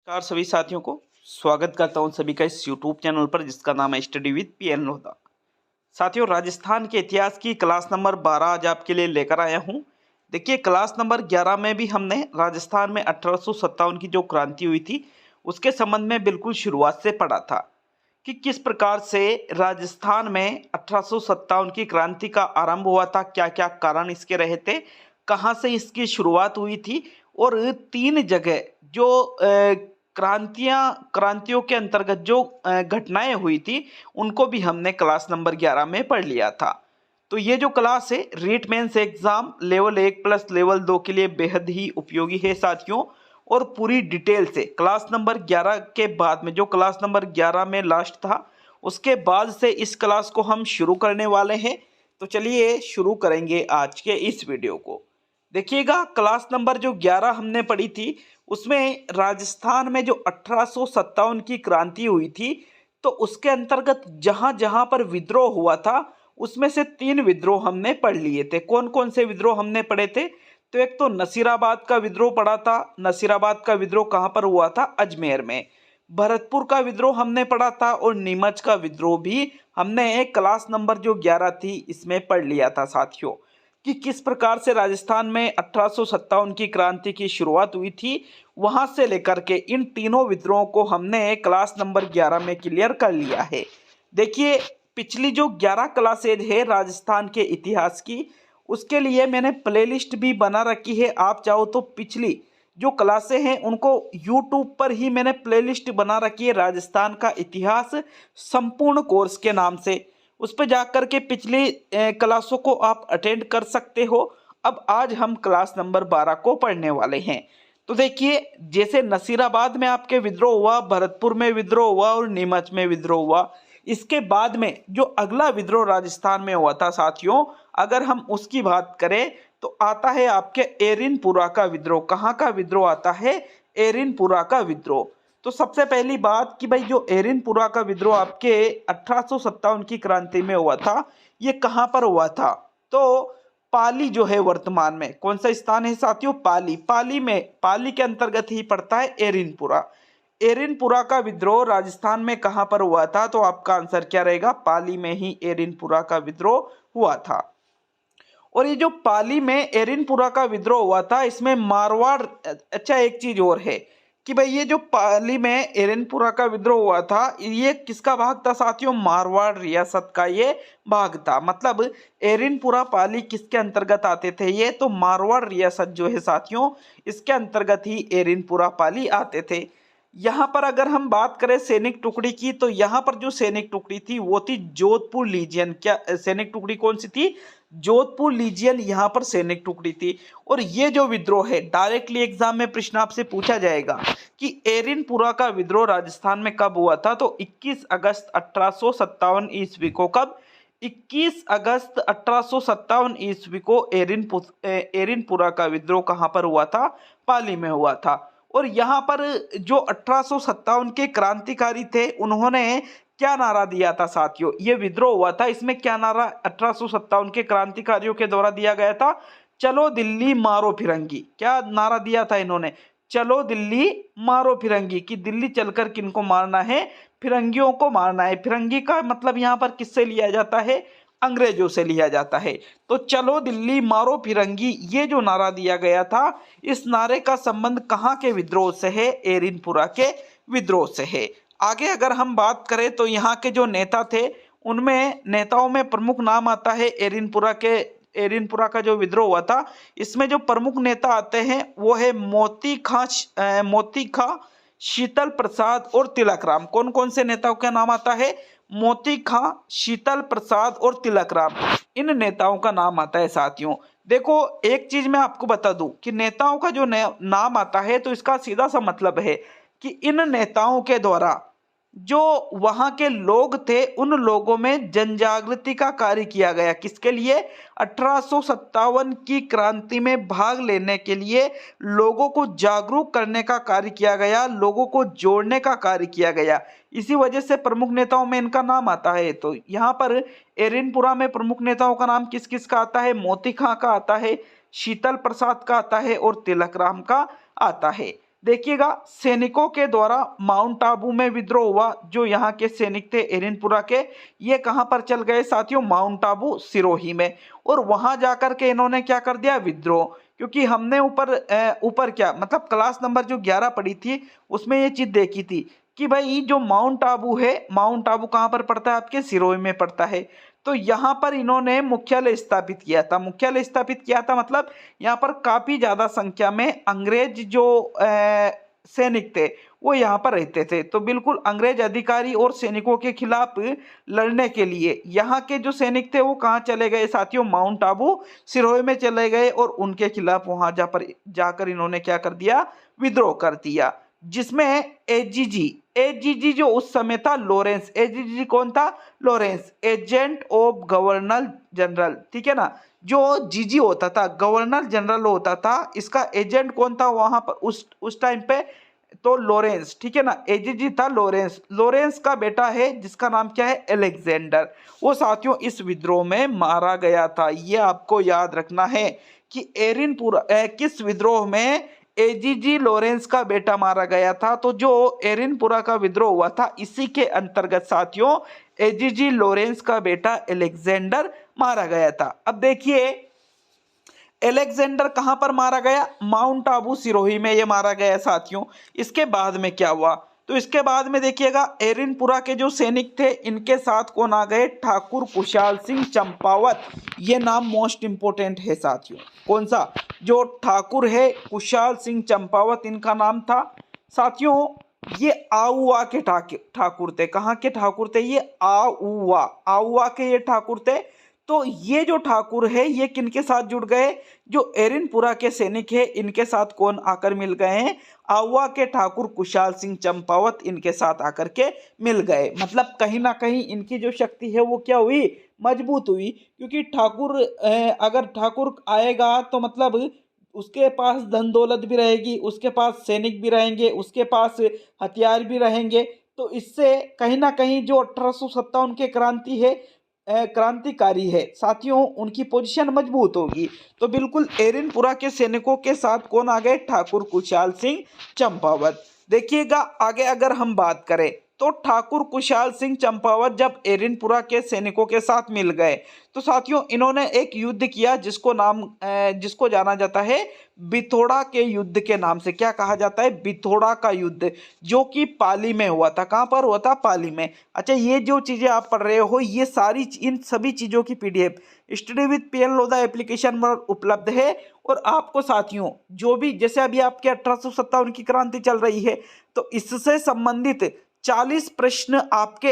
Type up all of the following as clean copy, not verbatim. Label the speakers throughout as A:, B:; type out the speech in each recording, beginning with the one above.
A: नमस्कार सभी साथियों को स्वागत करता हूं सभी का इस यूट्यूब चैनल पर जिसका नाम है स्टडी विद पीएन लोधा। साथियों, राजस्थान के इतिहास की क्लास नंबर 12 आज आपके लिए लेकर आया हूं। देखिए, क्लास नंबर 11 में भी हमने राजस्थान में 1857 की जो क्रांति हुई थी उसके संबंध में बिल्कुल शुरुआत से पढ़ा था कि किस प्रकार से राजस्थान में 1857 की क्रांति का आरंभ हुआ था, क्या क्या कारण इसके रहे थे, कहाँ से इसकी शुरुआत हुई थी और 3 जगह जो क्रांतियों के अंतर्गत जो घटनाएं हुई थी उनको भी हमने क्लास नंबर 11 में पढ़ लिया था। तो ये जो क्लास है REET mains exam level 1 plus level 2 के लिए बेहद ही उपयोगी है साथियों। और पूरी डिटेल से क्लास नंबर 11 के बाद में, जो क्लास नंबर 11 में लास्ट था, उसके बाद से इस क्लास को हम शुरू करने वाले हैं। तो चलिए शुरू करेंगे आज के इस वीडियो को। देखिएगा, क्लास नंबर जो 11 हमने पढ़ी थी उसमें राजस्थान में जो 1857 की क्रांति हुई थी तो उसके अंतर्गत जहां जहां पर विद्रोह हुआ था उसमें से 3 विद्रोह हमने पढ़ लिए थे। कौन कौन से विद्रोह हमने पढ़े थे? तो एक तो नसीराबाद का विद्रोह पढ़ा था। नसीराबाद का विद्रोह कहां पर हुआ था? अजमेर में। भरतपुर का विद्रोह हमने पढ़ा था और नीमच का विद्रोह भी हमने एक क्लास नंबर जो 11 थी इसमें पढ़ लिया था साथियों, कि किस प्रकार से राजस्थान में 1857 की क्रांति की शुरुआत हुई थी। वहां से लेकर के इन तीनों विद्रोहों को हमने क्लास नंबर 11 में क्लियर कर लिया है। देखिए, पिछली जो 11 क्लासेज है राजस्थान के इतिहास की, उसके लिए मैंने प्लेलिस्ट भी बना रखी है। आप चाहो तो पिछली जो क्लासें हैं उनको यूट्यूब पर ही मैंने प्लेलिस्ट बना रखी है, राजस्थान का इतिहास संपूर्ण कोर्स के नाम से। उस पर जाकर के पिछली क्लासों को आप अटेंड कर सकते हो। अब आज हम क्लास नंबर 12 को पढ़ने वाले हैं। तो देखिए, जैसे नसीराबाद में आपके विद्रोह हुआ, भरतपुर में विद्रोह हुआ और नीमच में विद्रोह हुआ। इसके बाद में जो अगला विद्रोह राजस्थान में हुआ था साथियों, अगर हम उसकी बात करें तो आता है आपके एरिनपुरा का विद्रोह। कहाँ का विद्रोह आता है? एरिनपुरा का विद्रोह। तो सबसे पहली बात कि भाई जो एरिनपुरा का विद्रोह आपके 1857 की क्रांति में हुआ था, ये कहां पर हुआ था? तो पाली जो है वर्तमान में, कौन सा स्थान है साथियों? पाली। पाली के अंतर्गत ही पड़ता है एरिनपुरा। एरिनपुरा का विद्रोह राजस्थान में कहां पर हुआ था? तो आपका आंसर क्या रहेगा? पाली में ही एरिनपुरा का विद्रोह हुआ था। और ये जो पाली में एरिनपुरा का विद्रोह हुआ था इसमें मारवाड़, अच्छा एक चीज और है कि भाई ये जो पाली में एरिनपुरा का विद्रोह हुआ था ये किसका भाग था साथियों? मारवाड़ रियासत का ये भाग था। मतलब एरिनपुरा पाली किसके अंतर्गत आते थे? ये तो मारवाड़ रियासत जो है साथियों इसके अंतर्गत ही एरिनपुरा पाली आते थे। यहाँ पर अगर हम बात करें सैनिक टुकड़ी की, तो यहाँ पर जो सैनिक टुकड़ी थी वो थी जोधपुर लीजियन। क्या सैनिक टुकड़ी कौन सी थी? जोधपुर लीजियन यहाँ पर सैनिक टुकड़ी थी। और ये जो विद्रोह है डायरेक्टली एग्जाम में प्रश्न आपसे पूछा जाएगा कि एरिनपुरा का विद्रोह राजस्थान में कब हुआ था? तो 21 अगस्त 1857 ईस्वी को। कब? 21 अगस्त 1857 ईस्वी को एरिनपुरा का विद्रोह कहाँ पर हुआ था? पाली में हुआ था। और यहाँ पर जो 1857 के क्रांतिकारी थे उन्होंने क्या नारा दिया था साथियों? ये विद्रोह हुआ था, इसमें क्या नारा 1857 के क्रांतिकारियों के द्वारा दिया गया था? चलो दिल्ली मारो फिरंगी। क्या नारा दिया था इन्होंने? चलो दिल्ली मारो फिरंगी। कि दिल्ली चलकर किनको मारना है? फिरंगियों को मारना है। फिरंगी का मतलब यहाँ पर किससे लिया जाता है? अंग्रेजों से लिया जाता है। तो चलो दिल्ली मारो फिरंगी, ये जो नारा दिया गया था इस नारे का संबंध कहाँ के विद्रोह से है? एरिनपुरा के विद्रोह से है। आगे अगर हम बात करें तो यहाँ के जो नेता थे उनमें नेताओं में प्रमुख नाम आता है एरिनपुरा का जो विद्रोह हुआ था इसमें जो प्रमुख नेता आते हैं वो है मोती खां, शीतल प्रसाद और तिलक राम। कौन कौन से नेताओं का नाम आता है? मोती खां, शीतल प्रसाद और तिलक राम, इन नेताओं का नाम आता है साथियों। देखो, एक चीज मैं आपको बता दूं कि नेताओं का जो नाम आता है तो इसका सीधा सा मतलब है कि इन नेताओं के द्वारा जो वहां के लोग थे उन लोगों में जन जागृति का कार्य किया गया। किसके लिए? 1857 की क्रांति में भाग लेने के लिए लोगों को जागरूक करने का कार्य किया गया, लोगों को जोड़ने का कार्य किया गया। इसी वजह से प्रमुख नेताओं में इनका नाम आता है। तो यहाँ पर एरिनपुरा में प्रमुख नेताओं का नाम किस किस का आता है? मोती खां का आता है, शीतल प्रसाद का आता है और तिलक राम का आता है। देखिएगा, सैनिकों के द्वारा माउंट आबू में विद्रोह हुआ। जो यहाँ के सैनिक थे एरिनपुरा के, ये कहाँ पर चल गए साथियों, माउंट आबू सिरोही में, और वहां जाकर के इन्होंने क्या कर दिया, विद्रोह। क्योंकि हमने ऊपर क्या मतलब क्लास नंबर जो 11 पढ़ी थी उसमें ये चीज देखी थी कि भाई जो माउंट आबू है, माउंट आबू कहाँ पर पड़ता है, आपके सिरोही में पड़ता है। तो यहाँ पर इन्होंने मुख्यालय स्थापित किया था। मुख्यालय स्थापित किया था मतलब यहाँ पर काफी ज्यादा संख्या में अंग्रेज जो सैनिक थे वो यहाँ पर रहते थे। तो बिल्कुल अंग्रेज अधिकारी और सैनिकों के खिलाफ लड़ने के लिए यहाँ के जो सैनिक थे वो कहाँ चले गए साथियों, माउंट आबू सिरोही में चले गए, और उनके खिलाफ वहां जाकर इन्होंने क्या कर दिया, विद्रोह कर दिया। जिसमें एजीजी जो उस समय था, लॉरेंस एजीजी कौन था, Lawrence, agent of governor general, ठीक है ना। जो जीजी होता था गवर्नर जनरल होता था, इसका एजेंट कौन था वहां पर उस टाइम पे, तो लॉरेंस, ठीक है ना। एजीजी था लॉरेंस, लॉरेंस का बेटा है जिसका नाम क्या है, अलेक्जेंडर। वो साथियों इस विद्रोह में मारा गया था। ये आपको याद रखना है कि एरिनपुरा किस विद्रोह में एजीजी लॉरेंस का बेटा मारा गया था। तो जो एरिनपुरा का विद्रोह हुआ था इसी के अंतर्गत साथियों एजीजी लॉरेंस का बेटा अलेक्जेंडर मारा गया था। अब देखिए अलेक्जेंडर कहां पर मारा गया, माउंट आबू सिरोही में ये मारा गया साथियों। इसके बाद में क्या हुआ, तो इसके बाद में देखिएगा एरिनपुरा के जो सैनिक थे इनके साथ कौन आ गए, ठाकुर कुशाल सिंह चंपावत। ये नाम मोस्ट इंपोर्टेंट है साथियों। कौन सा, जो ठाकुर है कुशाल सिंह चंपावत इनका नाम था साथियों। ये आउवा के ठाकुर थे। कहाँ के ठाकुर थे, ये आउवा के ये ठाकुर थे। तो ये जो ठाकुर है ये किनके साथ जुड़ गए, जो एरिनपुरा के सैनिक है इनके साथ कौन आकर मिल गए हैं, आउवा के ठाकुर कुशाल सिंह चंपावत इनके साथ आकर के मिल गए। मतलब कहीं ना कहीं इनकी जो शक्ति है वो क्या हुई, मजबूत हुई। क्योंकि अगर ठाकुर आएगा तो मतलब उसके पास धन दौलत भी रहेगी, उसके पास सैनिक भी रहेंगे, उसके पास हथियार भी रहेंगे। तो इससे कहीं ना कहीं जो 1857 के क्रांतिकारी है साथियों, उनकी पोजीशन मजबूत होगी। तो बिल्कुल एरिनपुरा के सैनिकों के साथ कौन आ गए, ठाकुर कुशाल सिंह चंपावत। देखिएगा आगे अगर हम बात करें तो ठाकुर कुशाल सिंह चंपावत जब एरिनपुरा के सैनिकों के साथ मिल गए तो साथियों इन्होंने एक युद्ध किया जिसको जाना जाता है बिथोड़ा के युद्ध के नाम से। क्या कहा जाता है, बिथोड़ा का युद्ध, जो कि पाली में हुआ था। कहां पर हुआ था, पाली में। अच्छा, ये जो चीजें आप पढ़ रहे हो ये सारी इन सभी चीजों की PDF study with PN Lodha application पर उपलब्ध है। और आपको साथियों जो भी, जैसे अभी आपके 1857 की क्रांति चल रही है तो इससे संबंधित 40 प्रश्न आपके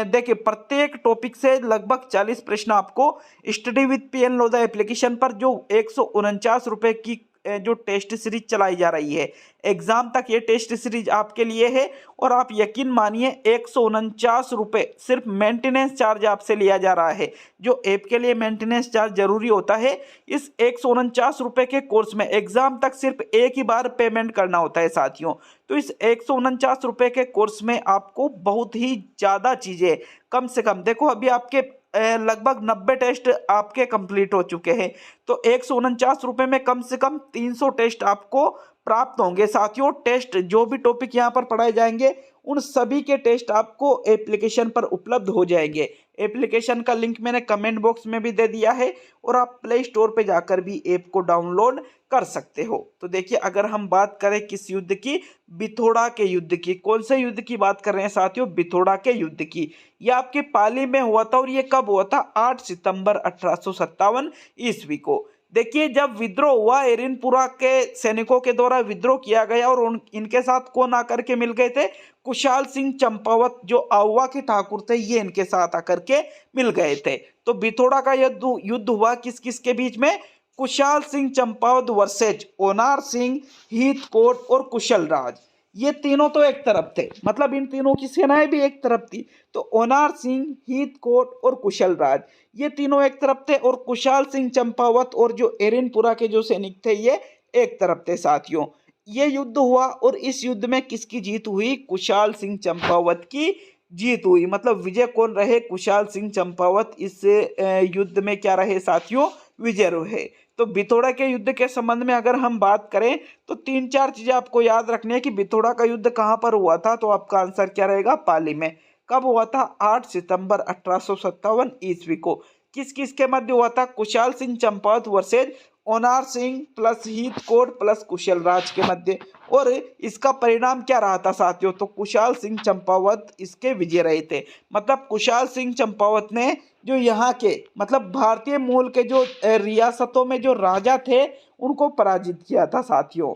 A: देखिए प्रत्येक टॉपिक से लगभग 40 प्रश्न आपको study with PN Lodha application पर जो 149 रुपए की जो टेस्ट सीरीज चलाई जा रही है, एग्जाम तक ये टेस्ट सीरीज आपके लिए है। और आप यकीन मानिए 149 रुपए सिर्फ मेंटेनेंस चार्ज आपसे लिया जा रहा है। जो ऐप के लिए मेंटेनेंस चार्ज जरूरी होता है, इस 149 रुपए के कोर्स में एग्जाम तक सिर्फ एक ही बार पेमेंट करना होता है साथियों। तो इस 149 रुपए के कोर्स में आपको बहुत ही ज्यादा चीजें, कम से कम देखो अभी आपके लगभग 90 टेस्ट आपके कंप्लीट हो चुके हैं। तो 149 रुपए में कम से कम 300 टेस्ट आपको प्राप्त होंगे साथियों। टेस्ट जो भी टॉपिक यहाँ पर पढ़ाए जाएंगे उन सभी के टेस्ट आपको एप्लीकेशन पर उपलब्ध हो जाएंगे। एप्लीकेशन का लिंक मैंने कमेंट बॉक्स में भी दे दिया है और आप प्ले स्टोर पे जाकर भी ऐप को डाउनलोड कर सकते हो। तो देखिए अगर हम बात करें किस युद्ध की, बिथोड़ा के युद्ध की। कौन से युद्ध की बात कर रहे हैं साथियों, बिथोड़ा के युद्ध की। यह आपके पाली में हुआ था और ये कब हुआ था, 8 सितंबर 1857 ईस्वी को। देखिए जब विद्रोह हुआ, एरिनपुरा के सैनिकों के द्वारा विद्रोह किया गया और इनके साथ कौन आकर के मिल गए थे, कुशाल सिंह चंपावत जो आउवा के ठाकुर थे ये इनके साथ आकर के मिल गए थे। तो बिथोड़ा का युद्ध हुआ किस किस के बीच में, कुशाल सिंह चंपावत वर्सेज ओनार सिंह, हीथकोट और कुशल राज। ये तीनों तो एक तरफ थे, मतलब इन तीनों की सेनाएं भी एक तरफ थी। तो ओनार सिंह, हीथकोट और कुशल राज ये तीनों एक तरफ थे और कुशाल सिंह चंपावत और जो एरिनपुरा के जो सैनिक थे ये एक तरफ थे साथियों। ये युद्ध हुआ और इस युद्ध में किसकी जीत हुई, कुशाल सिंह चंपावत की जीत हुई। मतलब विजय कौन रहे, कुशाल सिंह चंपावत इस युद्ध में क्या रहे साथियों, विजय रहे। तो बिथोड़ा के युद्ध के संबंध में अगर हम बात करें तो 3-4 चीजें आपको याद रखनी है कि बिथोड़ा का युद्ध कहाँ पर हुआ था। तो आपका आंसर क्या रहेगा, पाली में। कब हुआ था, 8 सितंबर 1857 ईस्वी को। किस किस के मध्य हुआ था, Kushal Singh Champawat versus Onar Singh plus Heathcote plus Kushal Raj के मध्य। और इसका परिणाम क्या रहा था साथियों, तो कुशाल सिंह चंपावत इसके विजय रहे थे। मतलब कुशाल सिंह चंपावत ने जो यहाँ के मतलब भारतीय मूल के जो रियासतों में जो राजा थे उनको पराजित किया था साथियों।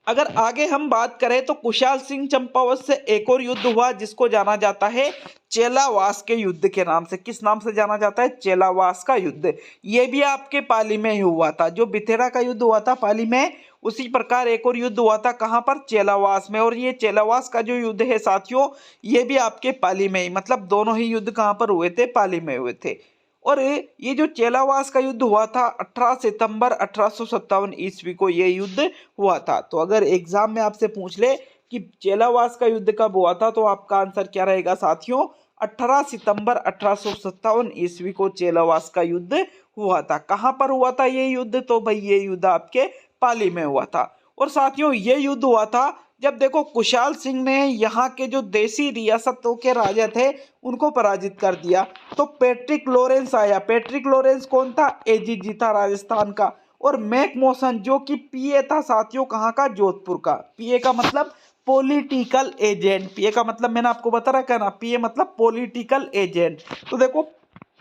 A: अगर आगे हम बात करें तो कुशाल सिंह चंपावत से एक और युद्ध हुआ जिसको जाना जाता है चेलावास के युद्ध के नाम से। किस नाम से जाना जाता है, चेलावास का युद्ध। ये भी आपके पाली में ही हुआ था। जो बिथेरा का युद्ध हुआ था पाली में, उसी प्रकार एक और युद्ध हुआ था कहां पर, चेलावास में। और ये चेलावास का जो युद्ध है साथियों, ये भी आपके पाली में ही, मतलब दोनों ही युद्ध कहां पर हुए थे, पाली में हुए थे। और ये जो चेलावास का युद्ध हुआ था 18 सितंबर 1857 ईस्वी को ये युद्ध हुआ था। तो अगर एग्जाम में आपसे पूछ ले कि चेलावास का युद्ध कब हुआ था, तो आपका आंसर क्या रहेगा साथियों, 18 सितंबर 1857 ईस्वी को चेलावास का युद्ध हुआ था। कहां पर हुआ था ये युद्ध, तो भाई ये युद्ध आपके पाली में हुआ था। और साथियों ये युद्ध हुआ था जब देखो कुशाल सिंह ने यहाँ के जो देसी रियासतों के राजा थे उनको पराजित कर दिया। तो पैट्रिक लॉरेंस आया। पैट्रिक लॉरेंस कौन था, एजीजी था राजस्थान का। और मैक मॉसन जो कि पीए था साथियों, कहाँ का, जोधपुर का। पीए का मतलब पॉलिटिकल एजेंट। पीए का मतलब मैंने आपको बता रखा है ना, पीए मतलब पॉलिटिकल एजेंट। तो देखो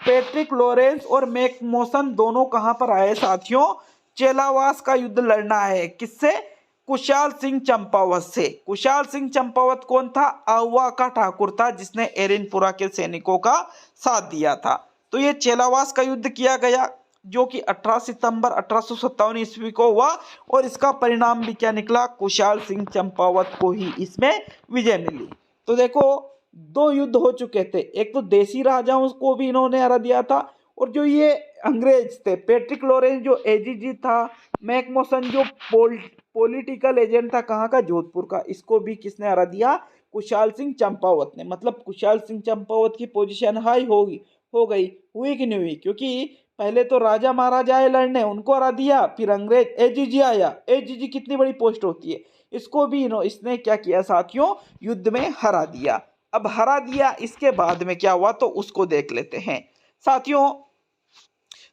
A: पैट्रिक लॉरेंस और मैक मॉसन दोनों कहाँ पर आए साथियों, चेलावास का युद्ध लड़ना है। किससे, कुशाल सिंह चंपावत से। कुशाल सिंह चंपावत कौन था, आहुआ का ठाकुर था जिसने एरिनपुरा के सैनिकों का साथ दिया था। तो ये चेलावास का युद्ध किया गया जो कि 18 सितंबर 1857 ईस्वी को हुआ। और इसका परिणाम भी क्या निकला, कुशाल सिंह चंपावत को ही इसमें विजय मिली। तो देखो 2 युद्ध हो चुके थे, एक तो देसी राजाओं को भी इन्होंने हरा दिया था, और जो ये अंग्रेज थे, पैट्रिक लॉरेंस जो एजीजी था, मैकमोसन जो पॉलिटिकल एजेंट था कहाँ का, जोधपुर का, इसको भी किसने हरा दिया, कुशाल सिंह चंपावत ने। मतलब कुशाल सिंह चंपावत की पोजीशन हाई हो गई, हुई कि नहीं हुई, क्योंकि पहले तो राजा महाराजा आए लड़ने, उनको हरा दिया, फिर अंग्रेज एजीजी आया। एजीजी कितनी बड़ी पोस्ट होती है, इसको भी इसने क्या किया साथियों, युद्ध में हरा दिया। अब हरा दिया, इसके बाद में क्या हुआ तो उसको देख लेते हैं साथियों।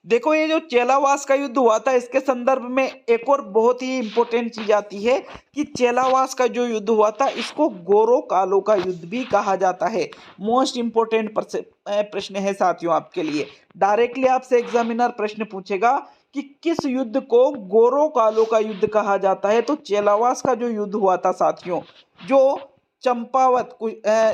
A: देखो ये जो चेलावास का युद्ध हुआ था इसके संदर्भ में एक और बहुत ही इंपॉर्टेंट चीज आती है कि चेलावास का जो युद्ध हुआ था इसको गोरो कालो का युद्ध भी कहा जाता है। मोस्ट इंपॉर्टेंट प्रश्न है साथियों आपके लिए। डायरेक्टली आपसे एग्जामिनर प्रश्न पूछेगा कि किस युद्ध को गोरो कालो का युद्ध कहा जाता है, तो चेलावास का जो युद्ध हुआ था साथियों, जो चंपावत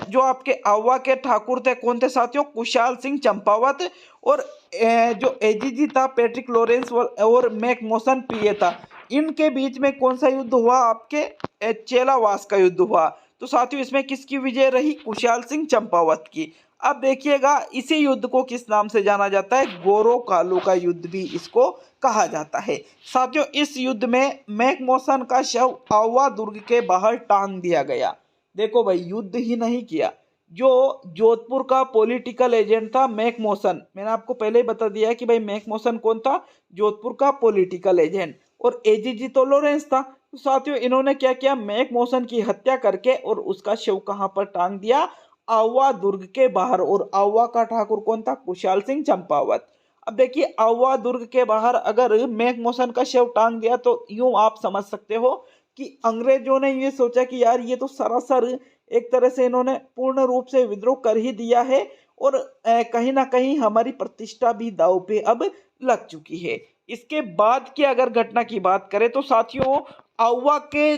A: जो आपके आवा के ठाकुर थे, कौन थे साथियों, कुशाल सिंह चंपावत, और जो एजीजी था पैट्रिक लॉरेंस और मैक मॉसन पीए था, इनके बीच में कौन सा युद्ध हुआ, आपके चेलावास का युद्ध हुआ। तो साथियों इसमें किसकी विजय रही, कुशाल सिंह चंपावत की। अब देखिएगा इसी युद्ध को किस नाम से जाना जाता है, गोरो कालो का युद्ध भी इसको कहा जाता है। साथियों इस युद्ध में मैक मॉसन का शव आवा दुर्ग के बाहर टांग दिया गया। देखो भाई युद्ध ही नहीं किया, जो जोधपुर का पॉलिटिकल एजेंट था मैक मॉसन, मैंने आपको पहले ही बता दिया है कि भाई मैक मॉसन कौन था, जोधपुर का पॉलिटिकल एजेंट, और एजीजी तो लॉरेंस था। तो साथियों इन्होंने क्या किया, मैक मॉसन की हत्या करके और उसका शव कहां पर टांग दिया, आवा दुर्ग के बाहर। और आवा का ठाकुर कौन था, कुशाल सिंह चंपावत। अब देखिए आवा दुर्ग के बाहर अगर मैक मॉसन का शव टांग दिया तो यूं आप समझ सकते हो कि अंग्रेजों ने ये सोचा कि यार ये तो सरासर एक तरह से इन्होंने पूर्ण रूप से विद्रोह कर ही दिया है, और कहीं ना कहीं हमारी प्रतिष्ठा भी दांव पे अब लग चुकी है। इसके बाद की अगर घटना की बात करें तो साथियों आवा के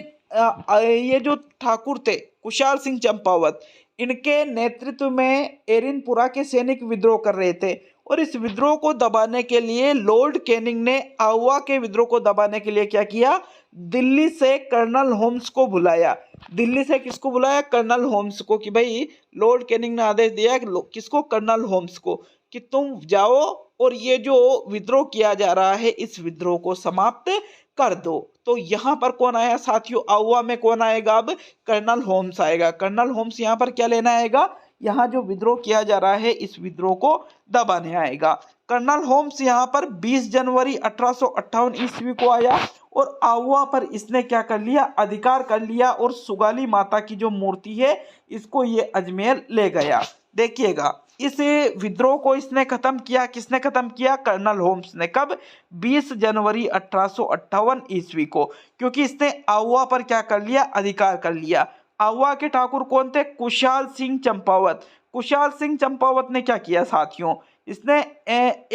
A: ये जो ठाकुर थे कुशाल सिंह चंपावत, इनके नेतृत्व में एरिनपुरा के सैनिक विद्रोह कर रहे थे, और इस विद्रोह को दबाने के लिए लॉर्ड कैनिंग ने आवा के विद्रोह को दबाने के लिए क्या किया, दिल्ली से कर्नल होम्स को बुलाया। दिल्ली से किसको बुलाया, कर्नल होम्स को, कि भाई लॉर्ड कैनिंग ने आदेश दिया कि किसको, कर्नल होम्स को, कि तुम जाओ और ये जो विद्रोह किया जा रहा है इस विद्रोह को समाप्त कर दो। तो यहाँ पर कौन आया साथियों, आवा में कौन आएगा, अब कर्नल होम्स आएगा। कर्नल होम्स यहाँ पर क्या लेना आएगा, यहाँ जो विद्रोह किया जा रहा है इस विद्रोह को दबाने आएगा। कर्नल होम्स यहाँ पर 20 जनवरी 1858 ईस्वी को आया और आहुआ पर इसने क्या कर लिया, अधिकार कर लिया और सुगाली माता की जो मूर्ति है इसको ये अजमेर ले गया। देखिएगा इस विद्रोह को इसने खत्म किया, किसने खत्म किया, कर्नल होम्स ने। कब, 20 जनवरी 1858 ईस्वी को, क्योंकि इसने आहुआ पर क्या कर लिया, अधिकार कर लिया। आहुआ के ठाकुर कौन थे, कुशाल सिंह चंपावत। कुशाल सिंह चंपावत ने क्या किया साथियों, इसने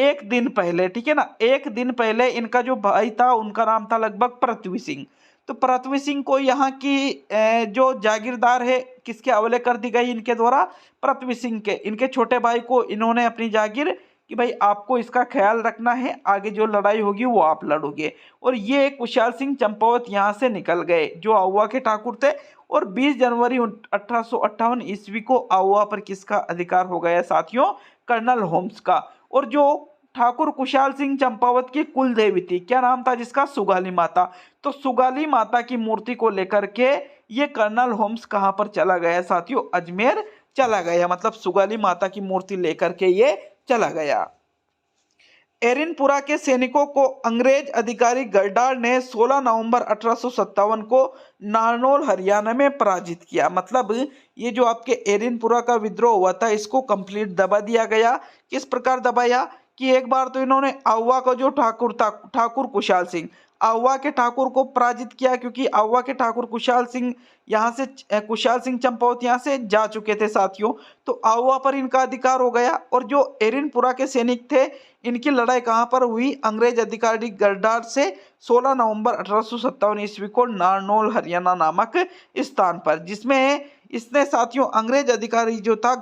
A: एक दिन पहले, ठीक है ना, एक दिन पहले इनका जो भाई था उनका नाम था लगभग पृथ्वी सिंह, तो पृथ्वी सिंह को यहाँ की जो जागीरदार है किसके हवाले कर दी गई, इनके द्वारा, पृथ्वी सिंह के, इनके छोटे भाई को इन्होंने अपनी जागीर कि भाई आपको इसका ख्याल रखना है, आगे जो लड़ाई होगी वो आप लड़ोगे। और ये कुशाल सिंह चंपावत यहाँ से निकल गए जो आहुआ के ठाकुर थे, और 20 जनवरी 1858 ईस्वी को आहुआ पर किसका अधिकार हो गया साथियों, कर्नल होम्स का। और जो ठाकुर कुशाल सिंह चंपावत की कुल देवी थी, क्या नाम था जिसका, सुगाली माता। तो सुगाली माता की मूर्ति को लेकर के ये कर्नल होम्स कहां पर चला गया साथियों, अजमेर चला गया, मतलब सुगाली माता की मूर्ति लेकर के ये चला गया। एरिनपुरा के सैनिकों को अंग्रेज अधिकारी गर्डार ने 16 नवंबर 1857 को नारनौल हरियाणा में पराजित किया। मतलब ये जो आपके एरिनपुरा का विद्रोह हुआ था इसको कंप्लीट दबा दिया गया। किस प्रकार दबाया कि एक बार तो इन्होंने आहुआ का जो ठाकुर था, ठाकुर कुशाल सिंह, आहुआ के ठाकुर को पराजित किया, क्योंकि आहुआ के ठाकुर कुशाल सिंह यहाँ से, कुशाल सिंह चंपावत यहाँ से जा चुके थे साथियों, तो आहुआ पर इनका अधिकार हो गया। और जो एरिनपुरा के सैनिक थे इनकी लड़ाई कहाँ पर हुई, अंग्रेज अधिकारी गर्डार से 16 नवंबर 1857 ईस्वी को नारनौल हरियाणा नामक स्थान पर, जिसमें इसने साथियों अंग्रेज अधिकारी जो था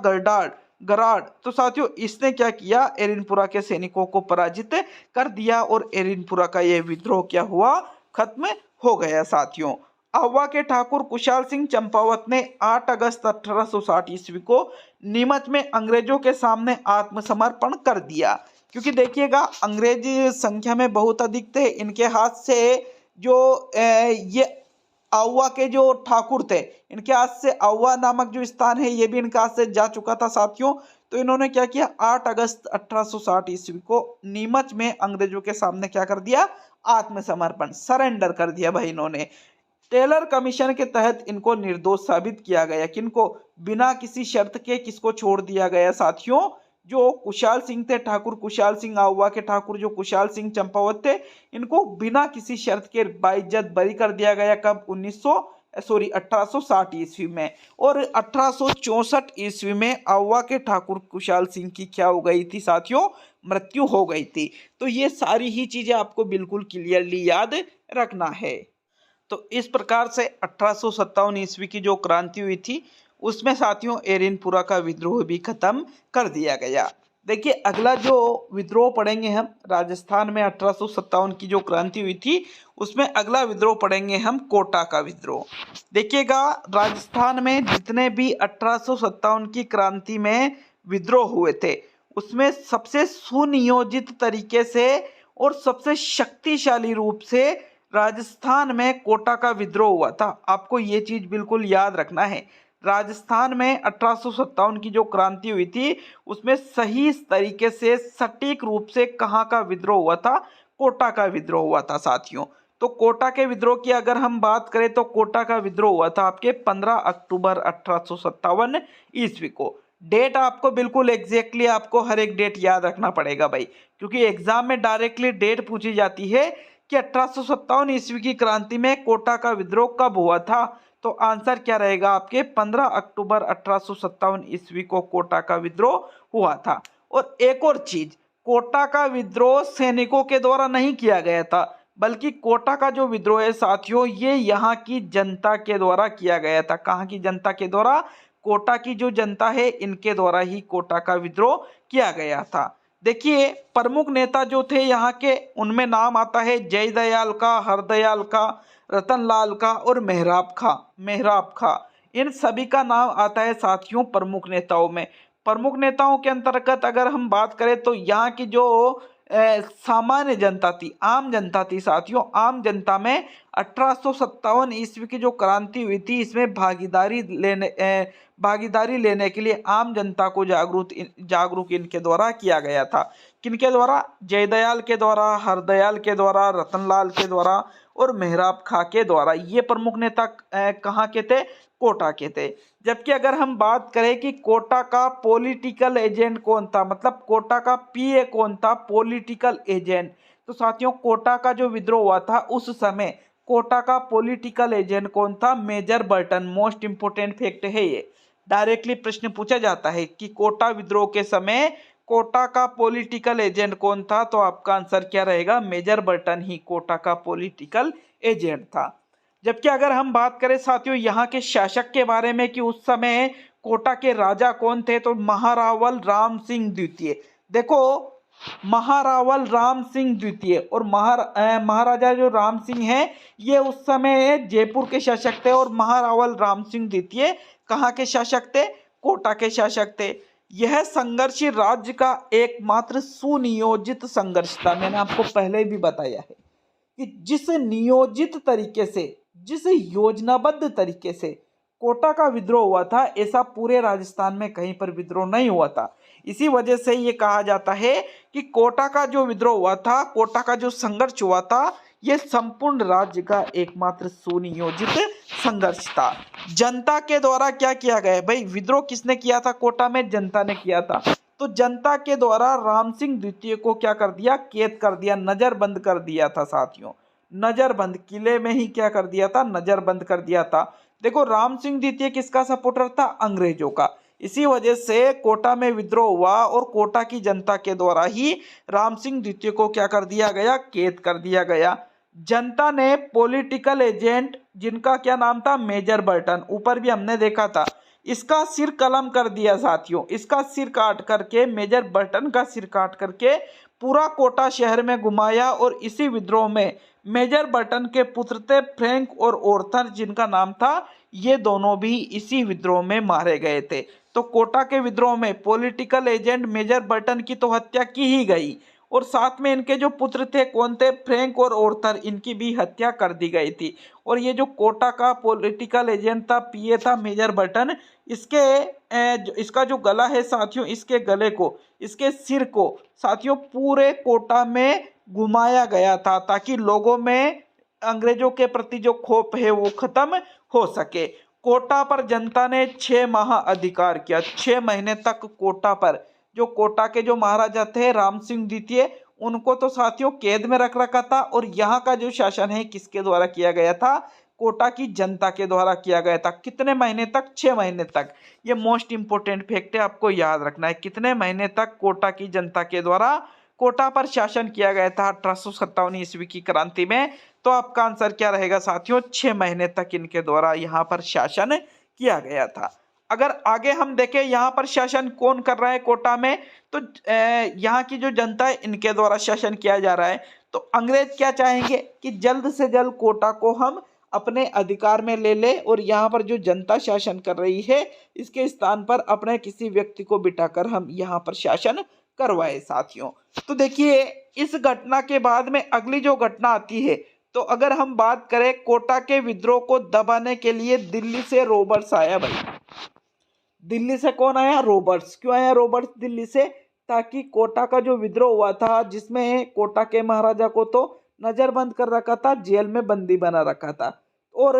A: गराड, तो साथियों इसने क्या किया, एरिनपुरा के सैनिकों को पराजित कर दिया और एरिनपुरा का यह विद्रोह क्या हुआ, खत्म हो गया साथियों। आहुआ के ठाकुर कुशाल सिंह चंपावत ने 8 अगस्त 1860 ईस्वी को नीमच में अंग्रेजों के सामने आत्मसमर्पण कर दिया। क्योंकि देखिएगा अंग्रेज संख्या में बहुत अधिक थे, इनके हाथ से जो ये आहुआ के जो ठाकुर थे इनके हाथ से आहुआ नामक जो स्थान है ये भी इनके हाथ से जा चुका था साथियों। तो इन्होंने क्या किया, 8 अगस्त 1860 ईस्वी को नीमच में अंग्रेजों के सामने क्या कर दिया, आत्मसमर्पण, सरेंडर कर दिया भाई इन्होंने। टेलर कमीशन के तहत इनको निर्दोष साबित किया गया, किनको, बिना किसी शर्त के किसको छोड़ दिया गया साथियों, जो कुशाल सिंह थे, ठाकुर कुशाल सिंह, आहुआ के ठाकुर जो कुशाल सिंह चंपावत थे, इनको बिना किसी शर्त के बाइज्जत बरी कर दिया गया। कब, 1860 ईस्वी में। और 1864 ईस्वी में आहुआ के ठाकुर कुशाल सिंह की क्या हो गई थी साथियों, मृत्यु हो गई थी। तो ये सारी ही चीजें आपको बिल्कुल क्लियरली याद रखना है। तो इस प्रकार से 1857 ईस्वी की जो क्रांति हुई थी उसमें साथियों एरिनपुरा का विद्रोह भी खत्म कर दिया गया। देखिए अगला जो विद्रोह पढ़ेंगे हम, राजस्थान में 1857 की जो क्रांति हुई थी उसमें अगला विद्रोह पढ़ेंगे हम, कोटा का विद्रोह। देखिएगा राजस्थान में जितने भी 1857 की क्रांति में विद्रोह हुए थे उसमें सबसे सुनियोजित तरीके से और सबसे शक्तिशाली रूप से राजस्थान में कोटा का विद्रोह हुआ था। आपको ये चीज बिल्कुल याद रखना है। राजस्थान में 1857 की जो क्रांति हुई थी उसमें सही तरीके से सटीक रूप से कहाँ का विद्रोह हुआ था, कोटा का विद्रोह हुआ था साथियों। तो कोटा के विद्रोह की अगर हम बात करें तो कोटा का विद्रोह हुआ था आपके 15 अक्टूबर 1857 ईस्वी को। डेट आपको बिल्कुल एग्जैक्टली आपको हर एक डेट याद रखना पड़ेगा भाई, क्योंकि एग्जाम में डायरेक्टली डेट पूछी जाती है कि 1857 ईस्वी की क्रांति में कोटा का विद्रोह कब हुआ था। तो आंसर क्या रहेगा आपके, 15 अक्टूबर 1857 ईस्वी को कोटा का विद्रोह हुआ था। और एक और चीज, कोटा का विद्रोह सैनिकों के द्वारा नहीं किया गया था, बल्कि कोटा का जो विद्रोह है साथियों ये यहाँ की जनता के द्वारा किया गया था। कहाँ की जनता के द्वारा, कोटा की जो जनता है इनके द्वारा ही कोटा का विद्रोह किया गया था। देखिए प्रमुख नेता जो थे यहाँ के उनमें नाम आता है जयदयाल का, हरदयाल का, रतनलाल का और मेहराब खा। इन सभी का नाम आता है साथियों प्रमुख नेताओं में। प्रमुख नेताओं के अंतर्गत अगर हम बात करें तो यहाँ की जो सामान्य जनता थी, आम जनता थी साथियों, आम जनता में 1857 ईस्वी की जो क्रांति हुई थी इसमें भागीदारी लेने के लिए आम जनता को जागरूक इनके द्वारा किया गया था। किनके द्वारा? जयदयाल के द्वारा, हरदयाल के द्वारा, रतनलाल के द्वारा और मेहराब खां के द्वारा। ये प्रमुख नेता कहाँ के थे? कोटा के थे। जबकि अगर हम बात करें कि कोटा का पॉलिटिकल एजेंट कौन था, मतलब कोटा का पीए कौन था, पॉलिटिकल एजेंट, तो साथियों कोटा का जो विद्रोह हुआ था उस समय कोटा का पॉलिटिकल एजेंट कौन था? Major Burton. Most important fact है ये, डायरेक्टली प्रश्न पूछा जाता है कि कोटा विद्रोह के समय कोटा का पॉलिटिकल एजेंट कौन था, तो आपका आंसर क्या रहेगा? मेजर बर्टन ही कोटा का पॉलिटिकल एजेंट था। जबकि अगर हम बात करें साथियों यहाँ के शासक के बारे में कि उस समय कोटा के राजा कौन थे, तो महारावल राम सिंह द्वितीय। देखो महारावल राम सिंह द्वितीय और महाराजा जो राम सिंह हैं ये उस समय जयपुर के शासक थे, और महारावल राम सिंह द्वितीय कहाँ के शासक थे? कोटा के शासक थे। यह संघर्ष राज्य का एकमात्र सुनियोजित संघर्ष था। मैंने आपको पहले भी बताया है कि जिस नियोजित तरीके से, जिस योजनाबद्ध तरीके से कोटा का विद्रोह हुआ था, ऐसा पूरे राजस्थान में कहीं पर विद्रोह नहीं हुआ था। इसी वजह से ये कहा जाता है कि कोटा का जो विद्रोह हुआ था, कोटा का जो संघर्ष हुआ था, ये संपूर्ण राज्य का एकमात्र सुनियोजित संघर्ष था। जनता के द्वारा क्या किया गया? भाई विद्रोह किसने किया था? कोटा में जनता ने किया था। तो जनता के द्वारा राम सिंह द्वितीय को क्या कर दिया? कैद कर दिया, नजरबंद कर दिया था साथियों। नजरबंद, किले में ही क्या कर दिया था? नजरबंद कर दिया था। देखो राम सिंह द्वितीय किसका सपोर्टर था? अंग्रेजों का। इसी वजह से कोटा में विद्रोह हुआ और कोटा की जनता के द्वारा ही राम सिंह द्वितीय को क्या कर दिया गया? कैद कर दिया गया। जनता ने पॉलिटिकल एजेंट जिनका क्या नाम था? मेजर बर्टन, ऊपर भी हमने देखा था, इसका सिर कलम कर दिया साथियों। इसका सिर काट करके, मेजर बर्टन का सिर काट करके पूरा कोटा शहर में घुमाया, और इसी विद्रोह में मेजर बर्टन के पुत्र थे फ्रैंक और ऑर्थर जिनका नाम था, ये दोनों भी इसी विद्रोह में मारे गए थे। तो कोटा के विद्रोह में पॉलिटिकल एजेंट मेजर बर्टन की तो हत्या की ही गई, और साथ में इनके जो पुत्र थे कौन थे? फ्रैंक और ऑर्थर, इनकी भी हत्या कर दी गई थी। और ये जो कोटा का पॉलिटिकल एजेंट था, पीए था मेजर बर्टन, इसका जो गला है साथियों, इसके गले को, इसके सिर को साथियों पूरे कोटा में घुमाया गया था, ताकि लोगों में अंग्रेजों के प्रति जो खौफ है वो खत्म हो सके। कोटा पर जनता ने 6 माह अधिकार किया। 6 महीने तक कोटा पर जो कोटा के जो महाराजा थे राम सिंह द्वितीय, उनको तो साथियों कैद में रख रखा था। और यहाँ का जो शासन है किसके द्वारा किया गया था? कोटा की जनता के द्वारा किया गया था। कितने महीने तक? 6 महीने तक। ये मोस्ट इंपोर्टेंट फैक्ट है, आपको याद रखना है। कितने महीने तक कोटा की जनता के द्वारा कोटा पर शासन किया गया था 1857 ईस्वी की क्रांति में? तो आपका आंसर क्या रहेगा साथियों? 6 महीने तक इनके द्वारा यहाँ पर शासन किया गया था। अगर आगे हम देखें यहाँ पर शासन कौन कर रहा है कोटा में, तो यहाँ की जो जनता है इनके द्वारा शासन किया जा रहा है। तो अंग्रेज क्या चाहेंगे कि जल्द से जल्द कोटा को हम अपने अधिकार में ले ले, और यहाँ पर जो जनता शासन कर रही है इसके स्थान पर अपने किसी व्यक्ति को बिठाकर हम यहाँ पर शासन करवाए साथियों। तो देखिए इस घटना के बाद में अगली जो घटना आती है, तो अगर हम बात करें कोटा के विद्रोह को दबाने के लिए दिल्ली से रॉबर्ट्स आया। भाई दिल्ली से कौन आया? रॉबर्ट्स। क्यों आया रॉबर्ट्स दिल्ली से? ताकि कोटा का जो विद्रोह हुआ था, जिसमें कोटा के महाराजा को तो नजरबंद कर रखा था, जेल में बंदी बना रखा था, और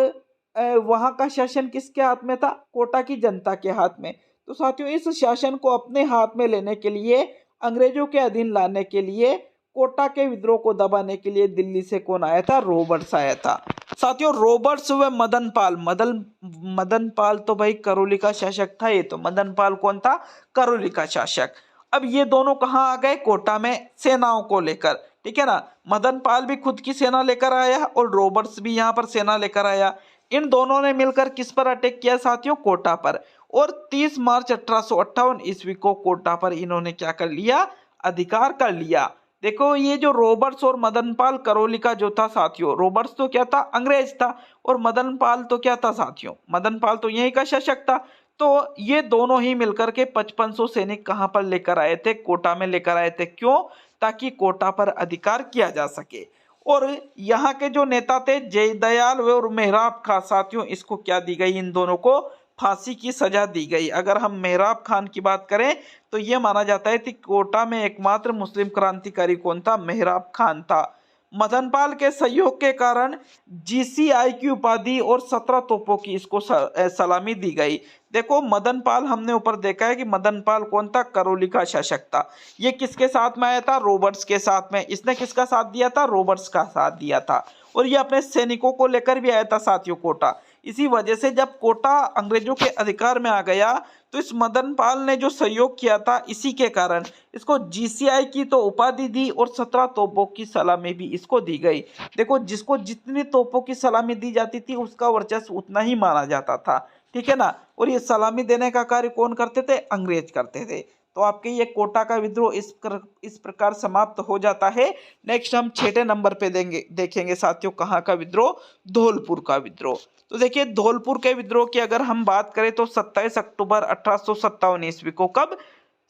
A: वहां का शासन किसके हाथ में था? कोटा की जनता के हाथ में। तो साथियों इस शासन को अपने हाथ में लेने के लिए, अंग्रेजों के अधीन लाने के लिए, कोटा के विद्रोह को दबाने के लिए दिल्ली से कौन आया था? रॉबर्ट्स आया था साथियों। रॉबर्ट्स व मदन पाल तो भाई करौली का शासक था। ये तो मदन पाल कौन था? करौली का शासक। अब ये दोनों कहाँ आ गए? कोटा में सेनाओं को लेकर, ठीक है ना। मदन पाल भी खुद की सेना लेकर आया और रॉबर्ट्स भी यहाँ पर सेना लेकर आया। इन दोनों ने मिलकर किस पर अटैक किया साथियों? कोटा पर। और 30 मार्च 1858 ईस्वी को कोटा पर इन्होंने क्या कर लिया? अधिकार कर लिया। देखो ये जो रॉबर्ट्स और मदन पाल करौली का जो था साथियों, रॉबर्ट्स तो क्या था? अंग्रेज था, और मदन पाल तो क्या था साथियों? मदन पाल तो यहीं का शासक था। तो ये दोनों ही मिलकर के 5500 सैनिक कहां पर लेकर आए थे? कोटा में लेकर आए थे। क्यों? ताकि कोटा पर अधिकार किया जा सके। और यहाँ के जो नेता थे जयदयाल और मेहराब खां साथियों, इसको क्या दी गई? इन दोनों को फांसी की सजा दी गई। अगर हम मेहराब खान की बात करें तो ये माना जाता है कि कोटा में एकमात्र मुस्लिम क्रांतिकारी कौन था? मेहराब खान था। मदनपाल के सहयोग के कारण जीसीआई की उपाधि और 17 तोपों की इसको सलामी दी गई। देखो मदनपाल हमने ऊपर देखा है कि मदनपाल कौन था? करौली का शासक था। ये किसके साथ में आया था? रॉबर्ट्स के साथ में। इसने किसका साथ दिया था? रॉबर्ट्स का साथ दिया था। और ये अपने सैनिकों को लेकर भी आया था साथियों कोटा। इसी वजह से जब कोटा अंग्रेजों के अधिकार में आ गया तो इस मदनपाल ने जो सहयोग किया था इसी के कारण इसको जीसीआई की तो उपाधि दी और 17 तोपों की सलामी भी इसको दी गई। देखो जिसको जितनी तोपों की सलामी दी जाती थी उसका वर्चस्व उतना ही माना जाता था, ठीक है ना। और ये सलामी देने का कार्य कौन करते थे? अंग्रेज करते थे। तो आपके ये कोटा का विद्रोह इस प्रकार समाप्त हो जाता है। नेक्स्ट हम 6ठे नंबर पे देखेंगे साथियों कहाँ का विद्रोह? धौलपुर का विद्रोह। तो देखिए धौलपुर के विद्रोह की अगर हम बात करें तो 27 अक्टूबर 1857 ईस्वी को, कब?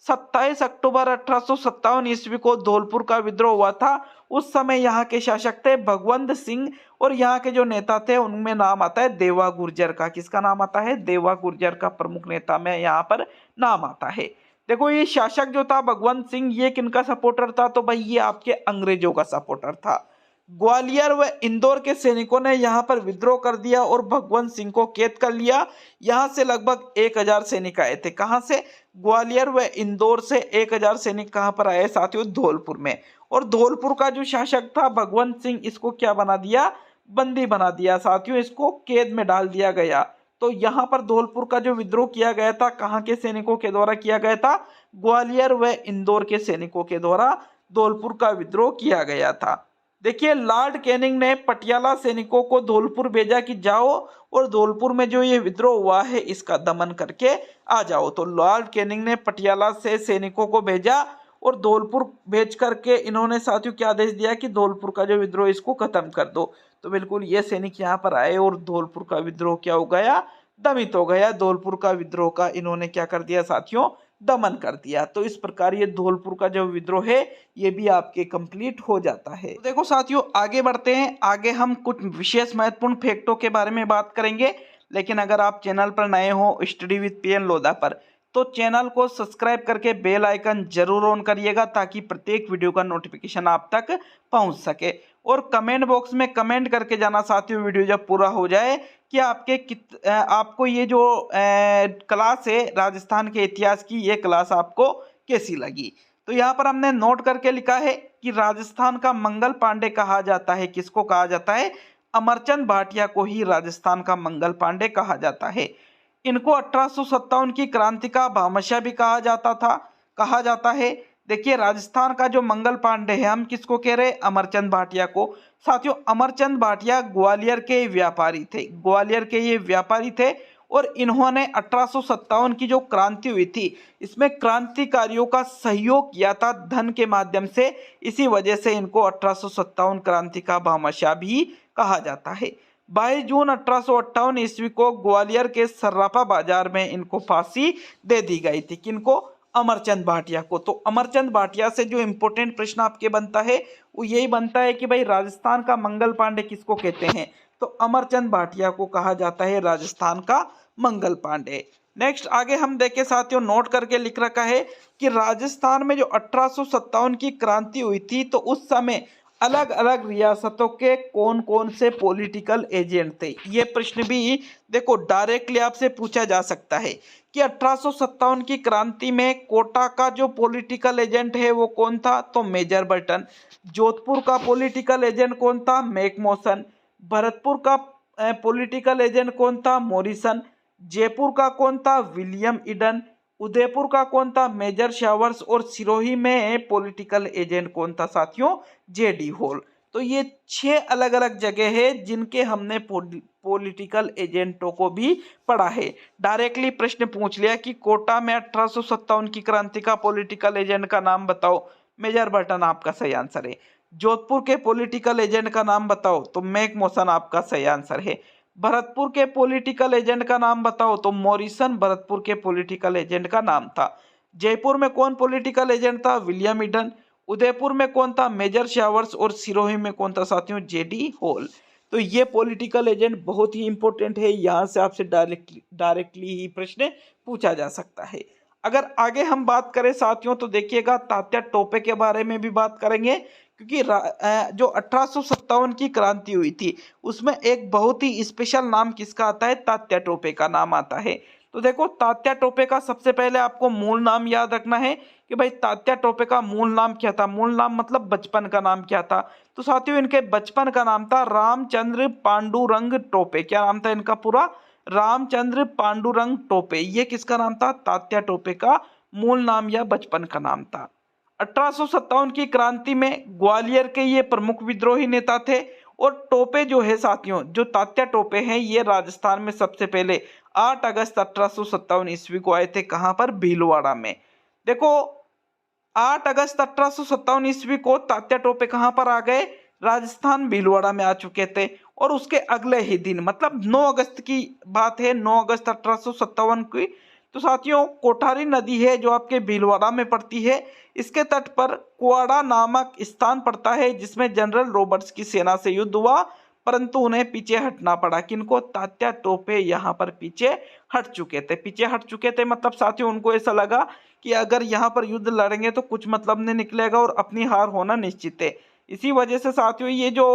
A: 27 अक्टूबर 1857 ईस्वी को धौलपुर का विद्रोह हुआ था। उस समय यहाँ के शासक थे भगवंत सिंह और यहाँ के जो नेता थे उनमें नाम आता है देवा गुर्जर का। किसका नाम आता है? देवा गुर्जर का प्रमुख नेता में यहाँ पर नाम आता है। देखो ये शासक जो था भगवंत सिंह ये किनका सपोर्टर था? तो भाई ये आपके अंग्रेजों का सपोर्टर था। ग्वालियर व इंदौर के सैनिकों ने यहाँ पर विद्रोह कर दिया और भगवंत सिंह को कैद कर लिया। यहाँ से लगभग 1000 सैनिक आए थे। कहाँ से? ग्वालियर व इंदौर से 1000 सैनिक कहाँ पर आए साथियों? धौलपुर में। और धौलपुर का जो शासक था भगवंत सिंह इसको क्या बना दिया? बंदी बना दिया साथियों, इसको कैद में डाल दिया गया। तो यहाँ पर धौलपुर का जो विद्रोह किया गया था कहाँ के सैनिकों के द्वारा किया गया था? ग्वालियर व इंदौर के सैनिकों के द्वारा धौलपुर का विद्रोह किया गया था। देखिए लॉर्ड कैनिंग ने पटियाला सैनिकों को धौलपुर भेजा कि जाओ और धौलपुर में जो ये विद्रोह हुआ है इसका दमन करके आ जाओ। तो लॉर्ड कैनिंग ने पटियाला से सैनिकों को भेजा और धौलपुर भेज करके इन्होंने साथियों क्या आदेश दिया कि धौलपुर का जो विद्रोह इसको खत्म कर दो। तो बिल्कुल ये सैनिक यहाँ पर आए और धौलपुर का विद्रोह क्या हो गया? दमित हो गया। धौलपुर का विद्रोह का इन्होंने क्या कर दिया साथियों? दमन कर दिया। तो इस प्रकार ये धौलपुर का जो विद्रोह है ये भी आपके कंप्लीट हो जाता है। तो देखो साथियों आगे बढ़ते हैं। आगे हम कुछ विशेष महत्वपूर्ण फैक्टों के बारे में बात करेंगे। लेकिन अगर आप चैनल पर नए हो स्टडी विद पीएन लोधा पर तो चैनल को सब्सक्राइब करके बेल आइकन जरूर ऑन करिएगा ताकि प्रत्येक वीडियो का नोटिफिकेशन आप तक पहुंच सके। और कमेंट बॉक्स में कमेंट करके जाना साथियों वीडियो जब पूरा हो जाए कि आपको ये जो क्लास है राजस्थान के इतिहास की ये क्लास आपको कैसी लगी। तो यहाँ पर हमने नोट करके लिखा है कि राजस्थान का मंगल पांडे कहा जाता है। किसको कहा जाता है? अमरचंद भाटिया को ही राजस्थान का मंगल पांडे कहा जाता है। इनको 1857 की क्रांति का भामाशाह भी कहा जाता है। देखिए राजस्थान का जो मंगल पांडे है हम किसको कह रहे हैं? अमरचंद भाटिया को। साथियों अमरचंद भाटिया ग्वालियर के व्यापारी थे। ग्वालियर के ये व्यापारी थे और इन्होंने 1857 की जो क्रांति हुई थी इसमें क्रांतिकारियों का सहयोग किया था धन के माध्यम से। इसी वजह से इनको 1857 क्रांति का भामाशाह भी कहा जाता है। 22 जून 1858 ईस्वी को ग्वालियर के सर्राफा बाजार में इनको फांसी दे दी गई थी। किनको? अमरचंद भाटिया को। तो अमरचंद भाटिया से जो इंपॉर्टेंट प्रश्न आपके बनता है वो यही बनता है कि भाई राजस्थान का मंगल पांडे किसको कहते हैं? तो अमरचंद भाटिया को कहा जाता है राजस्थान का मंगल पांडे। नेक्स्ट आगे हम देखें साथियों नोट करके लिख रखा है कि राजस्थान में जो 1857 की क्रांति हुई थी तो उस समय अलग अलग रियासतों के कौन कौन से पॉलिटिकल एजेंट थे। ये प्रश्न भी देखो डायरेक्टली आपसे पूछा जा सकता है कि 1857 की क्रांति में कोटा का जो पॉलिटिकल एजेंट है वो कौन था? तो मेजर बर्टन। जोधपुर का पॉलिटिकल एजेंट कौन था? मैकमोहन। भरतपुर का पॉलिटिकल एजेंट कौन था? मॉरिसन। जयपुर का कौन था? William Eden. उदयपुर का कौन था? Major Showers. और सिरोही में पॉलिटिकल एजेंट कौन था साथियों? JD Hall. तो ये 6 अलग अलग जगह है जिनके हमने पॉलिटिकल एजेंटों को भी पढ़ा है। डायरेक्टली प्रश्न पूछ लिया कि कोटा में 1857 की क्रांति का पॉलिटिकल एजेंट का नाम बताओ, मेजर बर्टन आपका सही आंसर है। जोधपुर के पॉलिटिकल एजेंट का नाम बताओ तो मैकमोहन आपका सही आंसर है। भरतपुर के पॉलिटिकल एजेंट का नाम बताओ तो मॉरिसन भरतपुर के पॉलिटिकल एजेंट का नाम था। जयपुर में कौन पॉलिटिकल एजेंट था? William Eden. उदयपुर में कौन था? Major Showers. और सिरोही में कौन था साथियों? JD Hall. तो ये पॉलिटिकल एजेंट बहुत ही इंपॉर्टेंट है, यहाँ से आपसे डायरेक्टली ही प्रश्न पूछा जा सकता है। अगर आगे हम बात करें साथियों तो देखिएगा तात्या टोपे के बारे में भी बात करेंगे, क्योंकि जो 1857 की क्रांति हुई थी उसमें एक बहुत ही स्पेशल नाम किसका आता है, तात्या टोपे का नाम आता है। तो देखो तात्या टोपे का सबसे पहले आपको मूल नाम याद रखना है कि भाई तात्या टोपे का मूल नाम क्या था। मूल नाम मतलब बचपन का नाम क्या था। तो साथियों इनके बचपन का नाम था रामचंद्र पांडुरंग टोपे। क्या नाम था इनका पूरा, रामचंद्र पांडुरंग टोपे। ये किसका नाम था, तात्या टोपे का मूल नाम या बचपन का नाम था। 1857 की क्रांति में ग्वालियर के ये प्रमुख विद्रोही नेता थे। और टोपे जो है साथियों, जो तात्या टोपे हैं, ये राजस्थान में सबसे पहले 8 अगस्त 1857 ईस्वी को आए थे। कहां पर, भीलवाड़ा में। देखो 8 अगस्त 1857 ईस्वी को तात्या टोपे कहां पर आ गए, राजस्थान भीलवाड़ा में आ चुके थे। और उसके अगले ही दिन मतलब 9 अगस्त की बात है, 9 अगस्त 1857 की। तो साथियों कोठारी नदी है जो आपके भीलवाड़ा में पड़ती है, इसके तट पर कुआड़ा नामक स्थान पड़ता है जिसमें जनरल रॉबर्ट्स की सेना से युद्ध हुआ, परंतु उन्हें पीछे हटना पड़ा। किनको, तात्या टोपे यहाँ पर पीछे हट चुके थे। पीछे हट चुके थे मतलब साथियों उनको ऐसा लगा कि अगर यहाँ पर युद्ध लड़ेंगे तो कुछ मतलब नहीं निकलेगा और अपनी हार होना निश्चित है। इसी वजह से साथियों ये जो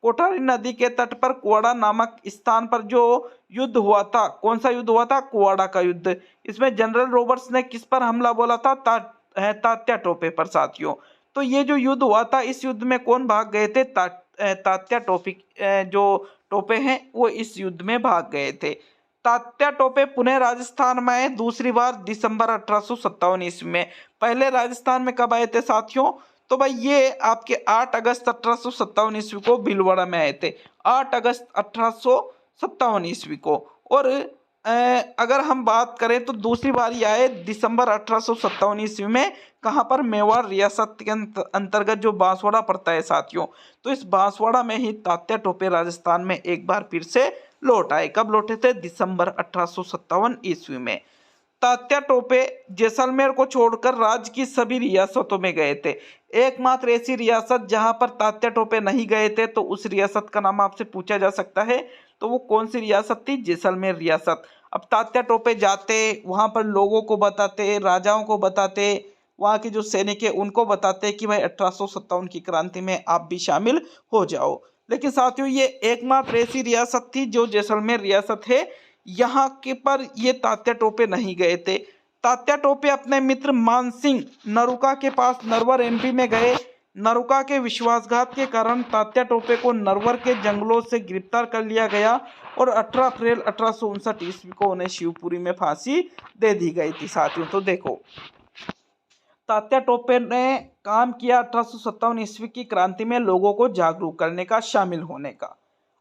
A: कोठारी नदी के तट पर कुआड़ा नामक स्थान पर जो युद्ध हुआ था, कौन सा युद्ध हुआ था, कुआड़ा का युद्ध। इसमें जनरल रॉबर्ट्स ने किस पर हमला बोला था, तात्या टोपे पर साथियों। तो ये जो युद्ध हुआ था, इस युद्ध में कौन भाग गए थे, तात्या टोपे, जो टोपे हैं वो इस युद्ध में भाग गए थे। तात्या टोपे पुणे राजस्थान में आए दूसरी बार दिसंबर 1857 ईस्वी में। पहले राजस्थान में कब आए थे साथियों, तो भाई ये आपके 8 अगस्त 1857 ईस्वी को भीलवाड़ा में आए थे, 8 अगस्त 1857 ईस्वी को। और अगर हम बात करें तो दूसरी बार ये आए दिसंबर 1857 ईस्वी में। कहां पर, मेवाड़ रियासत के अंतर्गत जो बांसवाड़ा पड़ता है साथियों। तो इस बांसवाड़ा में ही तात्या टोपे राजस्थान में एक बार फिर से लौट आए। कब लौटे थे, दिसंबर 1857 ईस्वी में। तात्या टोपे जैसलमेर को छोड़कर राज्य की सभी रियासतों में गए थे। एकमात्र ऐसी रियासत जहां पर तात्या टोपे नहीं गए थे तो उस रियासत का नाम आपसे पूछा जा सकता है। तो वो कौन सी रियासत थी, जैसलमेर रियासत। अब तात्या टोपे जाते, वहां पर लोगों को बताते, राजाओं को बताते, वहां के जो सैनिक है उनको बताते कि भाई 1857 की क्रांति में आप भी शामिल हो जाओ। लेकिन साथियों ये एकमात्र ऐसी रियासत थी जो जैसलमेर रियासत है, यहाँ के पर ये तात्या टोपे नहीं गए थे। तात्या टोपे अपने मित्र मानसिंह नरुका के पास नरवर एमपी में गए। नरुका के विश्वासघात के कारण तात्या टोपे को नरवर के जंगलों से गिरफ्तार कर लिया गया और 18 अप्रैल 1859 ईस्वी को उन्हें शिवपुरी में फांसी दे दी गई थी साथियों। तो देखो तात्या टोपे ने काम किया 1857 ईस्वी की क्रांति में लोगों को जागरूक करने का, शामिल होने का।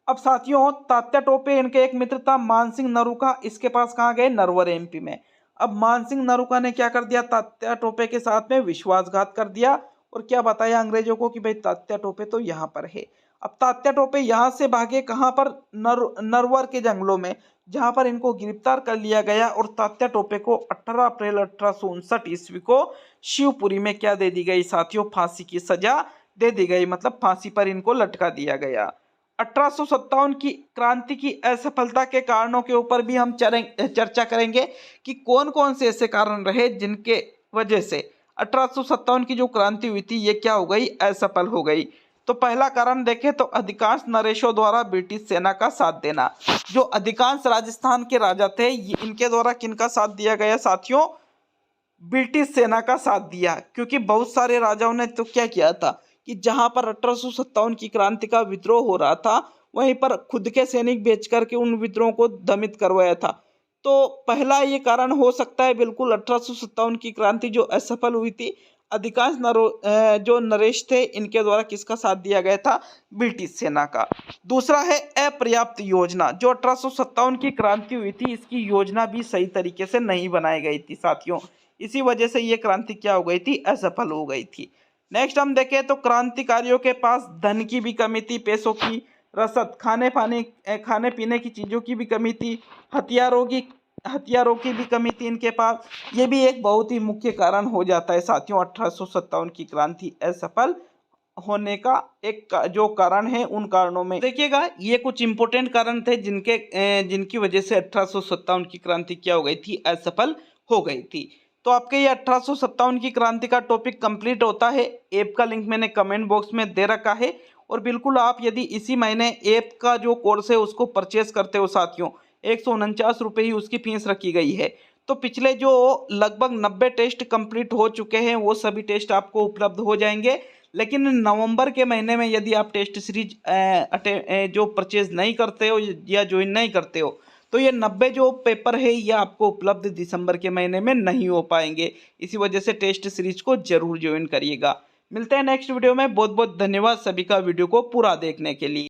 A: अब साथियों तात्या टोपे, इनके एक मित्र था मानसिंह नरुका, इसके पास कहाँ गए, नरवर एमपी में। अब मानसिंह नरुका ने क्या कर दिया, तात्या टोपे के साथ में विश्वासघात कर दिया और क्या बताया अंग्रेजों को कि भाई तात्या टोपे तो यहाँ पर है। अब तात्या टोपे यहाँ से भागे कहाँ पर, नरवर के जंगलों में, जहां पर इनको गिरफ्तार कर लिया गया और तात्या टोपे को 18 अप्रैल 1859 ईस्वी को शिवपुरी में क्या दे दी गई साथियों, फांसी की सजा दे दी गई, मतलब फांसी पर इनको लटका दिया गया। 1857 की क्रांति की असफलता के कारणों के ऊपर भी हम चर्चा करेंगे कि कौन कौन से ऐसे कारण रहे जिनके वजह से 1857 की जो क्रांति हुई थी ये क्या हो गई, असफल हो गई। तो पहला कारण देखें तो अधिकांश नरेशों द्वारा ब्रिटिश सेना का साथ देना। जो अधिकांश राजस्थान के राजा थे इनके द्वारा किनका साथ दिया गया साथियों, ब्रिटिश सेना का साथ दिया। क्योंकि बहुत सारे राजाओं ने तो क्या किया था कि जहां पर 1857 की क्रांति का विद्रोह हो रहा था वहीं पर खुद के सैनिक भेज करके उन विद्रोह को दमित करवाया था। तो पहला ये कारण हो सकता है बिल्कुल 1857 की क्रांति जो असफल हुई थी, अधिकांश जो नरेश थे इनके द्वारा किसका साथ दिया गया था, ब्रिटिश सेना का। दूसरा है अपर्याप्त योजना। जो 1857 की क्रांति हुई थी इसकी योजना भी सही तरीके से नहीं बनाई गई थी साथियों, इसी वजह से ये क्रांति क्या हो गई थी, असफल हो गई थी। नेक्स्ट हम देखें तो क्रांतिकारियों के पास धन की भी कमी थी, पैसों की, रसद, खाने पीने की चीज़ों की भी कमी थी, हथियारों की भी कमी थी इनके पास। ये भी एक बहुत ही मुख्य कारण हो जाता है साथियों 1857 की क्रांति असफल होने का एक जो कारण है, उन कारणों में देखिएगा ये कुछ इंपॉर्टेंट कारण थे जिनकी वजह से 1857 की क्रांति क्या हो गई थी, असफल हो गई थी। तो आपके ये 1857 की क्रांति का टॉपिक कंप्लीट होता है। ऐप का लिंक मैंने कमेंट बॉक्स में दे रखा है और बिल्कुल आप यदि इसी महीने ऐप का जो कोर्स है उसको परचेस करते हो साथियों, 149 रुपये ही उसकी फीस रखी गई है। तो पिछले जो लगभग 90 टेस्ट कंप्लीट हो चुके हैं वो सभी टेस्ट आपको उपलब्ध हो जाएंगे। लेकिन नवंबर के महीने में यदि आप टेस्ट सीरीज जो परचेज नहीं करते हो या ज्वाइन नहीं करते हो तो ये 90 जो पेपर है ये आपको उपलब्ध दिसंबर के महीने में नहीं हो पाएंगे। इसी वजह से टेस्ट सीरीज को जरूर ज्वाइन करिएगा। मिलते हैं नेक्स्ट वीडियो में। बहुत बहुत धन्यवाद सभी का वीडियो को पूरा देखने के लिए।